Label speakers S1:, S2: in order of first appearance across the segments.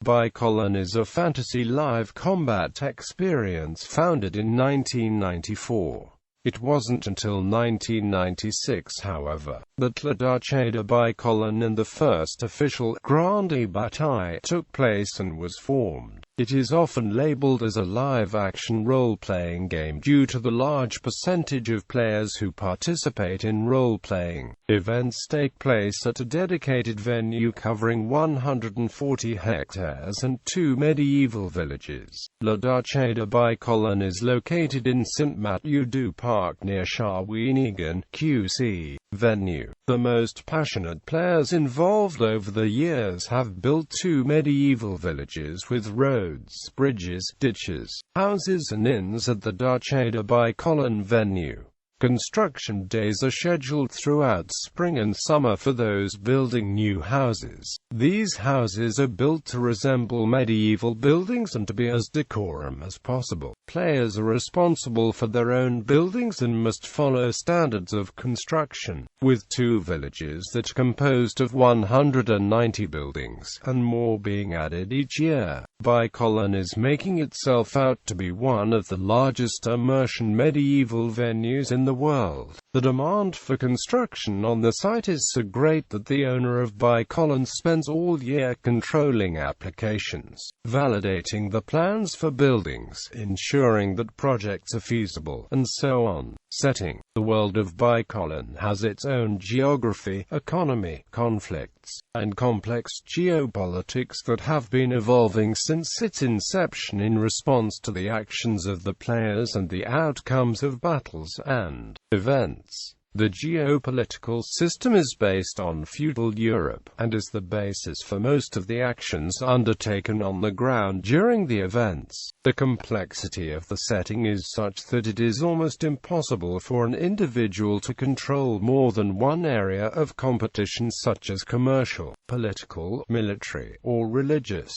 S1: Bicolline is a fantasy live combat experience founded in 1994. It wasn't until 1996, however, that Le Duché de Bicolline and the first official Grande Bataille took place and was formed. It is often labeled as a live-action role-playing game due to the large percentage of players who participate in role-playing. Events take place at a dedicated venue covering 140 hectares and 2 medieval villages. Le Duché de Bicolline is located in Saint-Mathieu-du Parc near Shawinigan, QC. Venue. The most passionate players involved over the years have built 2 medieval villages with roads, bridges, ditches, houses and inns at the Duché de Bicolline venue. Construction days are scheduled throughout spring and summer for those building new houses. These houses are built to resemble medieval buildings and to be as decorum as possible. Players are responsible for their own buildings and must follow standards of construction, with 2 villages that are composed of 190 buildings, and more being added each year. Bicolline is making itself out to be one of the largest immersion medieval venues in the world. The demand for construction on the site is so great that the owner of Bicolline spends all year controlling applications, validating the plans for buildings, ensuring that projects are feasible, and so on. Setting. The world of Bicolline has its own geography, economy, conflicts, and complex geopolitics that have been evolving since its inception in response to the actions of the players and the outcomes of battles and events. The geopolitical system is based on feudal Europe, and is the basis for most of the actions undertaken on the ground during the events. The complexity of the setting is such that it is almost impossible for an individual to control more than one area of competition, such as commercial, political, military, or religious.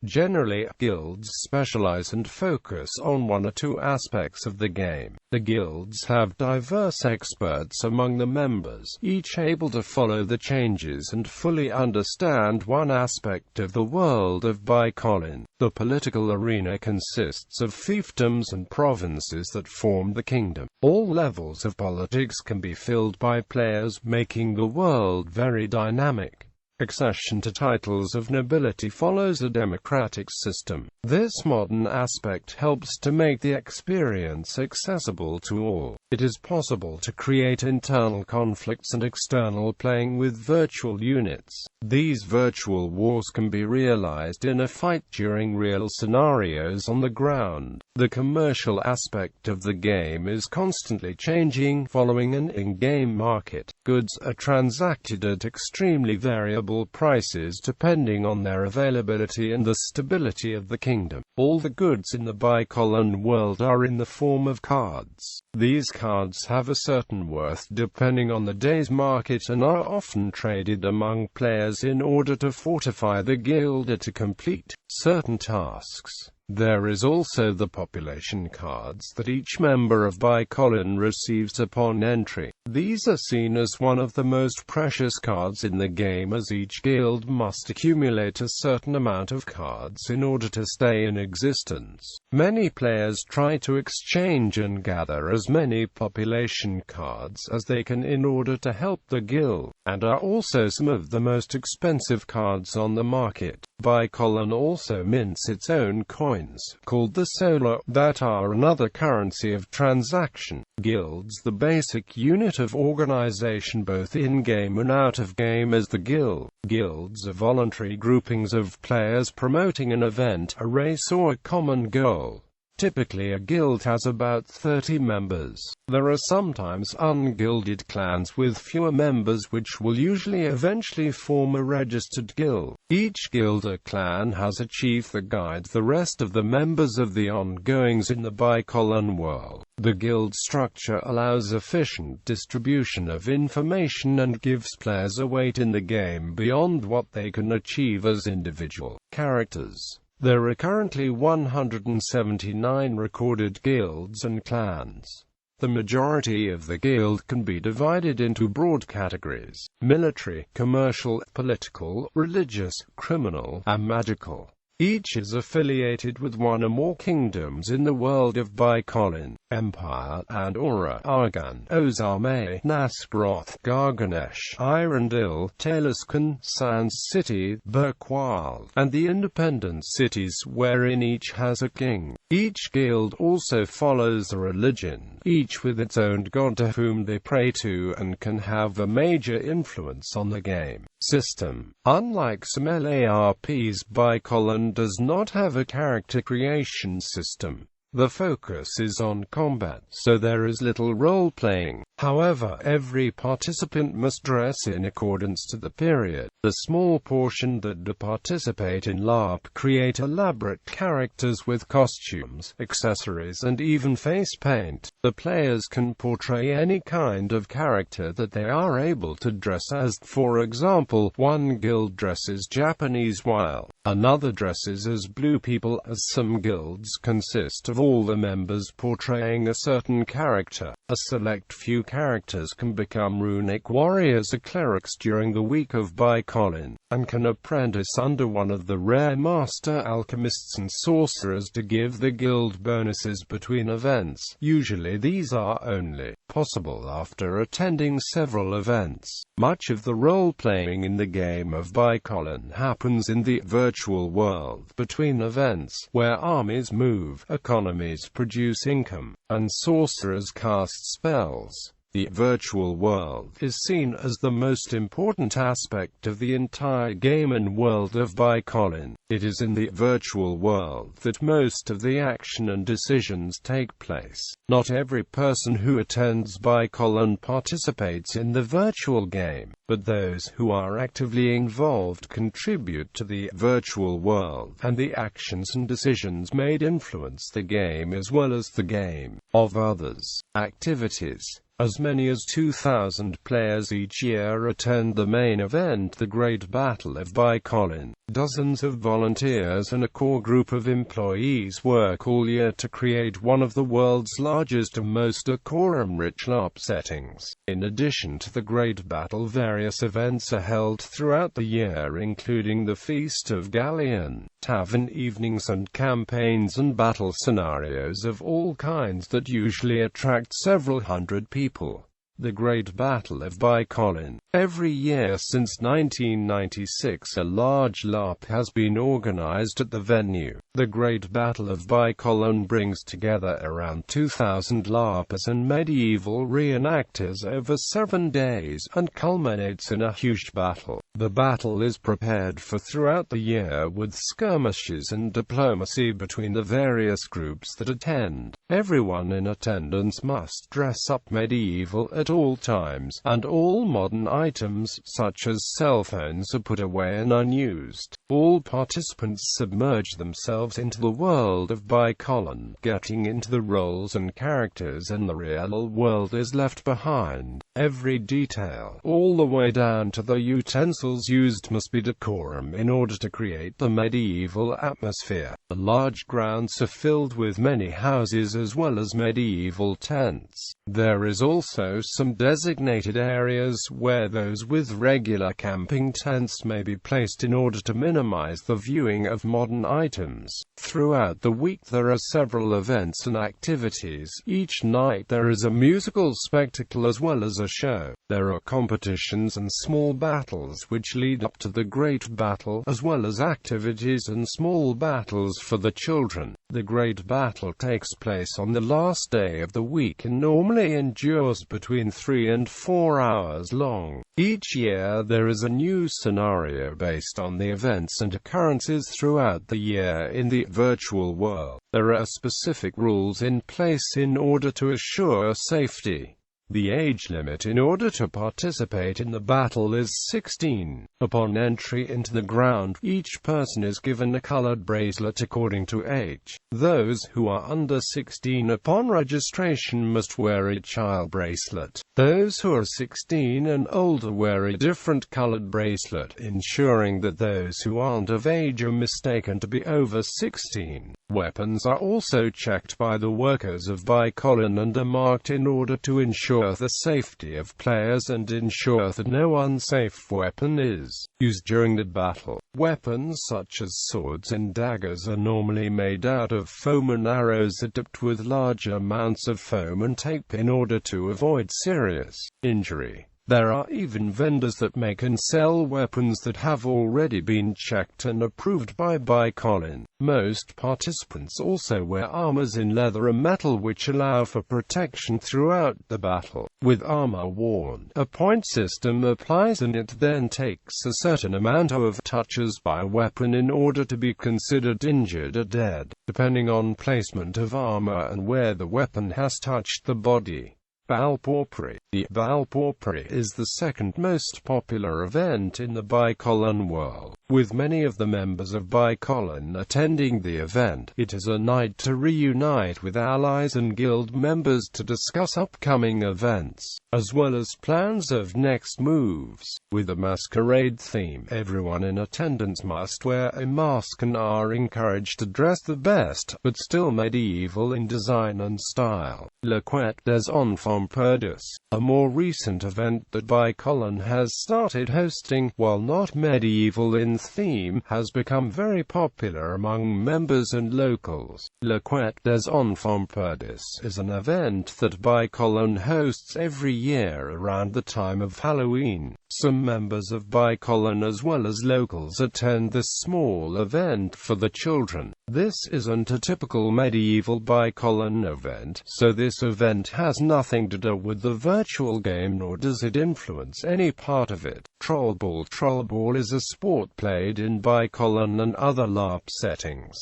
S1: Generally, guilds specialize and focus on 1 or 2 aspects of the game. The guilds have diverse experts among the members, each able to follow the changes and fully understand one aspect of the world of Bicolline. The political arena consists of fiefdoms and provinces that form the kingdom. All levels of politics can be filled by players, making the world very dynamic. Accession to titles of nobility follows a democratic system. This modern aspect helps to make the experience accessible to all. It is possible to create internal conflicts and external playing with virtual units. These virtual wars can be realized in a fight during real scenarios on the ground. The commercial aspect of the game is constantly changing, following an in-game market. Goods are transacted at extremely variable prices depending on their availability and the stability of the kingdom. All the goods in the Bicolline world are in the form of cards. These cards have a certain worth depending on the day's market and are often traded among players in order to fortify the guild or to complete certain tasks. There is also the population cards that each member of Bicolline receives upon entry. These are seen as one of the most precious cards in the game, as each guild must accumulate a certain amount of cards in order to stay in existence. Many players try to exchange and gather as many population cards as they can in order to help the guild, and are also some of the most expensive cards on the market. Bicolline also mints its own coins, called the solar, that are another currency of transaction. Guilds, the basic unit of organization both in-game and out-of-game as the guild. Guilds are voluntary groupings of players promoting an event, a race or a common goal. Typically a guild has about 30 members. There are sometimes ungilded clans with fewer members which will usually eventually form a registered guild. Each guild or clan has a chief that guides the rest of the members of the ongoings in the Bicolline world. The guild structure allows efficient distribution of information and gives players a weight in the game beyond what they can achieve as individual characters. There are currently 179 recorded guilds and clans. The majority of the guild can be divided into broad categories: military, commercial, political, religious, criminal, and magical. Each is affiliated with one or more kingdoms in the world of Bicolline: Empire, Andorra, Argan, Ozarme, Nascaroth, Garganesh, Irondale, Taliscan, Sans City, Burkwal, and the independent cities wherein each has a king. Each guild also follows a religion, each with its own god to whom they pray to, and can have a major influence on the game system. Unlike some LARPs, Bicolline does not have a character creation system. The focus is on combat, so there is little role-playing. However, every participant must dress in accordance to the period. The small portion that do participate in LARP create elaborate characters with costumes, accessories, and even face paint. The players can portray any kind of character that they are able to dress as. For example, one guild dresses Japanese while another dresses as blue people, as some guilds consist of all the members portraying a certain character. A select few characters can become runic warriors or clerics during the week of Bicolline, and can apprentice under one of the rare master alchemists and sorcerers to give the guild bonuses between events. Usually these are only possible after attending several events. Much of the role-playing in the game of Bicolline happens in the virtual world between events, where armies move, economies produce income, and sorcerers cast spells. The virtual world is seen as the most important aspect of the entire game and world of Bicolline. It is in the virtual world that most of the action and decisions take place. Not every person who attends Bicolline participates in the virtual game, but those who are actively involved contribute to the virtual world, and the actions and decisions made influence the game as well as the game of others. Activities. As many as 2,000 players each year attend the main event, the Great Battle of Bicolline. Dozens of volunteers and a core group of employees work all year to create one of the world's largest and most decorum-rich LARP settings. In addition to the Great Battle, various events are held throughout the year, including the Feast of Galleon, tavern evenings, and campaigns and battle scenarios of all kinds that usually attract several hundred people. The Great Battle of Bicolline. Every year since 1996, a large LARP has been organized at the venue. The Great Battle of Bicolline brings together around 2,000 LARPers and medieval reenactors over 7 days, and culminates in a huge battle. The battle is prepared for throughout the year with skirmishes and diplomacy between the various groups that attend. Everyone in attendance must dress up medieval at all times, and all modern items, such as cell phones, are put away and unused. All participants submerge themselves into the world of Bicolline, getting into the roles and characters, and the real world is left behind. Every detail, all the way down to the utensils used, must be decorum in order to create the medieval atmosphere. The large grounds are filled with many houses as well as medieval tents. There is also some designated areas where those with regular camping tents may be placed in order to minimize the viewing of modern items. Throughout the week there are several events and activities. Each night there is a musical spectacle as well as a show. There are competitions and small battles which lead up to the Great Battle, as well as activities and small battles for the children. The Great Battle takes place on the last day of the week and normally endures between 3 and 4 hours long. Each year there is a new scenario based on the events and occurrences throughout the year in the virtual world. There are specific rules in place in order to assure safety. The age limit in order to participate in the battle is 16. Upon entry into the ground, each person is given a colored bracelet according to age. Those who are under 16 upon registration must wear a child bracelet. Those who are 16 and older wear a different colored bracelet, ensuring that those who aren't of age are mistaken to be over 16. Weapons are also checked by the workers of Bicolline and are marked in order to ensure ensure the safety of players and ensure that no unsafe weapon is used during the battle. Weapons such as swords and daggers are normally made out of foam and arrows are dipped with large amounts of foam and tape in order to avoid serious injury. There are even vendors that make and sell weapons that have already been checked and approved by Bicolline. Most participants also wear armors in leather or metal which allow for protection throughout the battle. With armor worn, a point system applies and it then takes a certain amount of touches by weapon in order to be considered injured or dead, depending on placement of armor and where the weapon has touched the body. Balporpri. The Balporpri is the second most popular event in the Bicolline world, with many of the members of Bicolline attending the event. It is a night to reunite with allies and guild members to discuss upcoming events, as well as plans of next moves. With a masquerade theme, everyone in attendance must wear a mask and are encouraged to dress the best, but still medieval in design and style. La Quête des Enfants Perdus, a more recent event that Bicolline has started hosting, while not medieval in theme, has become very popular among members and locals. La Quête des Enfants Perdus is an event that Bicolline hosts every year around the time of Halloween. Some members of Bicolline as well as locals attend this small event for the children. This isn't a typical medieval Bicolline event, so this event has nothing to do with the virtual game nor does it influence any part of it. Trollball. Trollball is a sport played in Bicolline and other LARP settings.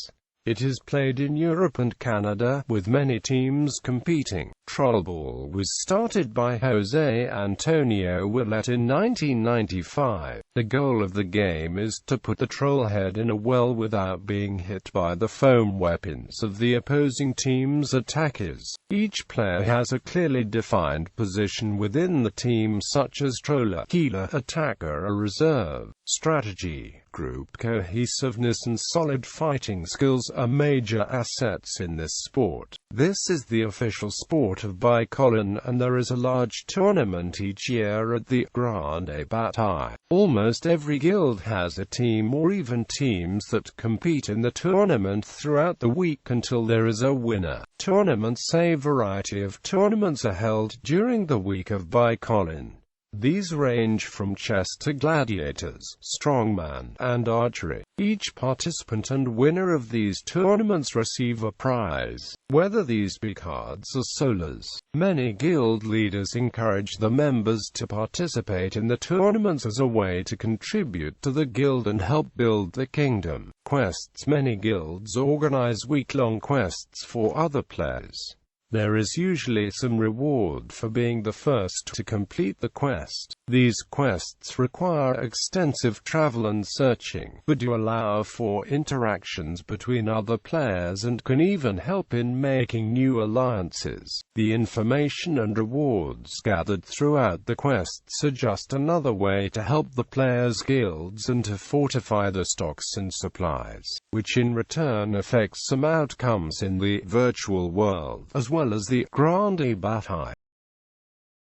S1: It is played in Europe and Canada, with many teams competing. Trollball was started by José Antonio Willett in 1995. The goal of the game is to put the troll head in a well without being hit by the foam weapons of the opposing team's attackers. Each player has a clearly defined position within the team, such as troller, healer, attacker, or reserve. Strategy, group cohesiveness and solid fighting skills are major assets in this sport. This is the official sport of Bicolline and there is a large tournament each year at the Grande Bataille. Almost every guild has a team or even teams that compete in the tournament throughout the week until there is a winner. Tournaments. A variety of tournaments are held during the week of Bicolline. These range from chess to gladiators, strongman, and archery. Each participant and winner of these tournaments receive a prize, whether these be cards or solas. Many guild leaders encourage the members to participate in the tournaments as a way to contribute to the guild and help build the kingdom. Quests. Many guilds organize week-long quests for other players. There is usually some reward for being the first to complete the quest. These quests require extensive travel and searching, but do allow for interactions between other players and can even help in making new alliances. The information and rewards gathered throughout the quests are just another way to help the players' guilds and to fortify the stocks and supplies, which in return affects some outcomes in the virtual world, as well as the Grande Bataille.